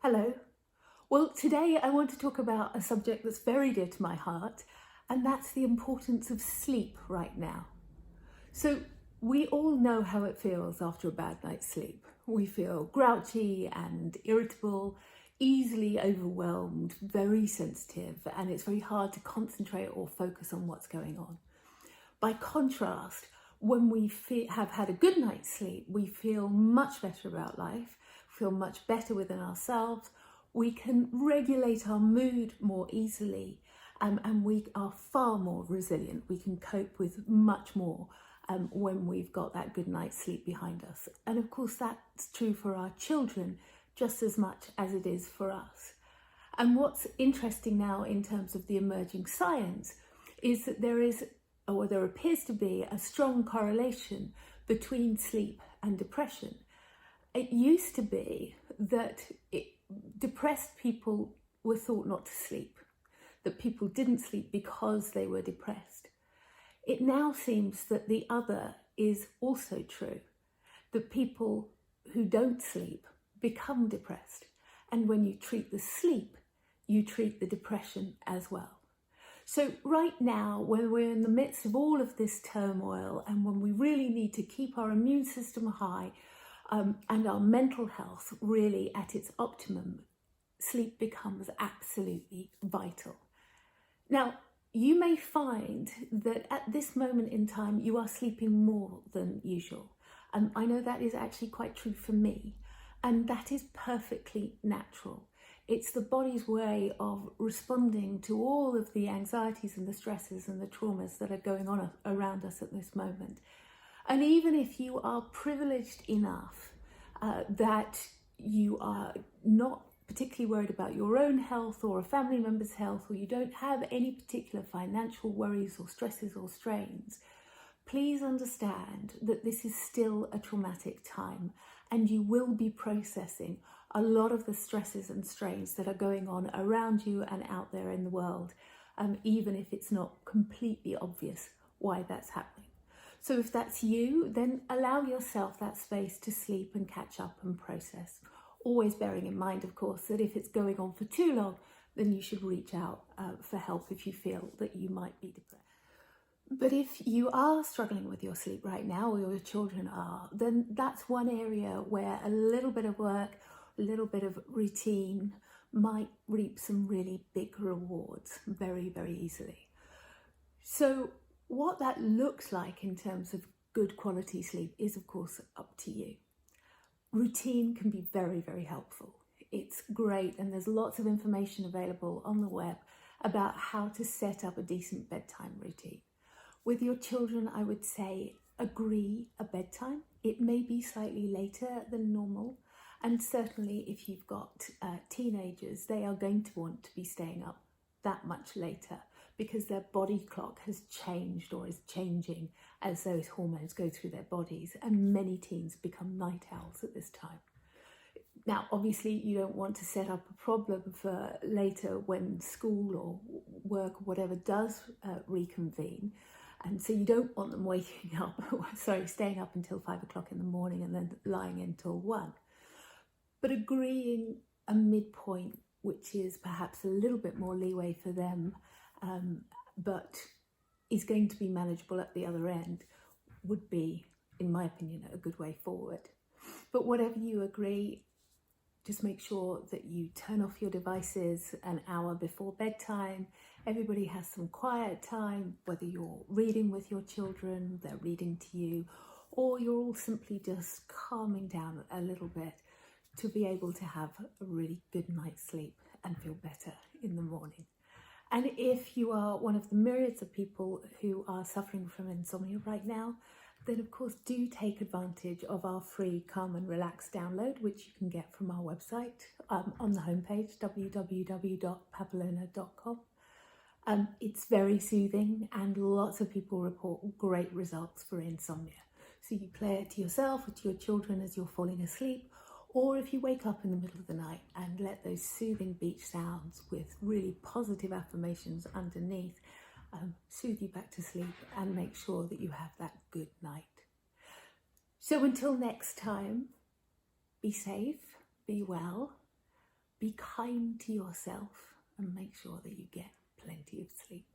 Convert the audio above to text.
Hello. Well, today I want to talk about a subject that's very dear to my heart, and that's the importance of sleep right now. So, we all know how it feels after a bad night's sleep. We feel grouchy and irritable, easily overwhelmed, very sensitive, and it's very hard to concentrate or focus on what's going on. By contrast, when we have had a good night's sleep, we feel much better about life, feel much better within ourselves. We can regulate our mood more easily, and we are far more resilient. We can cope with much more when we've got that good night's sleep behind us. And of course, that's true for our children just as much as it is for us. And what's interesting now in terms of the emerging science is that there appears to be a strong correlation between sleep and depression. It used to be that depressed people were thought not to sleep, that people didn't sleep because they were depressed. It now seems that the other is also true, that people who don't sleep become depressed. And when you treat the sleep, you treat the depression as well. So right now, when we're in the midst of all of this turmoil and when we really need to keep our immune system high and our mental health really at its optimum, sleep becomes absolutely vital. Now, you may find that at this moment in time, you are sleeping more than usual. I know that is actually quite true for me, and that is perfectly natural. It's the body's way of responding to all of the anxieties and the stresses and the traumas that are going on around us at this moment. And even if you are privileged enough that you are not particularly worried about your own health or a family member's health, or you don't have any particular financial worries or stresses or strains, please understand that this is still a traumatic time and you will be processing a lot of the stresses and strains that are going on around you and out there in the world, even if it's not completely obvious why that's happening. So if that's you, then allow yourself that space to sleep and catch up and process. Always bearing in mind, of course, that if it's going on for too long, then you should reach out for help if you feel that you might be depressed. But if you are struggling with your sleep right now, or your children are, then that's one area where a little bit of work, a little bit of routine might reap some really big rewards very, very easily. So what that looks like in terms of good quality sleep is, of course, up to you. Routine can be very, very helpful. It's great, and there's lots of information available on the web about how to set up a decent bedtime routine. With your children, I would say agree a bedtime. It may be slightly later than normal, and certainly if you've got teenagers, they are going to want to be staying up that much later because their body clock has changed or is changing as those hormones go through their bodies, and many teens become night owls at this time. Now, obviously, you don't want to set up a problem for later when school or work or whatever does reconvene. And so you don't want them staying up until 5 o'clock in the morning and then lying until 1. But agreeing a midpoint, which is perhaps a little bit more leeway for them, but is going to be manageable at the other end, would be, in my opinion, a good way forward. But whatever you agree, just make sure that you turn off your devices an hour before bedtime. Everybody has some quiet time, whether you're reading with your children, they're reading to you, or you're all simply just calming down a little bit to be able to have a really good night's sleep and feel better in the morning. And if you are one of the myriads of people who are suffering from insomnia right now, then of course do take advantage of our free Calm and Relax download, which you can get from our website on the homepage, www.papillona.com. It's very soothing and lots of people report great results for insomnia. So you play it to yourself or to your children as you're falling asleep, or if you wake up in the middle of the night and let those soothing beach sounds with really positive affirmations underneath soothe you back to sleep and make sure that you have that good night. So until next time, be safe, be well, be kind to yourself and make sure that you get plenty of sleep.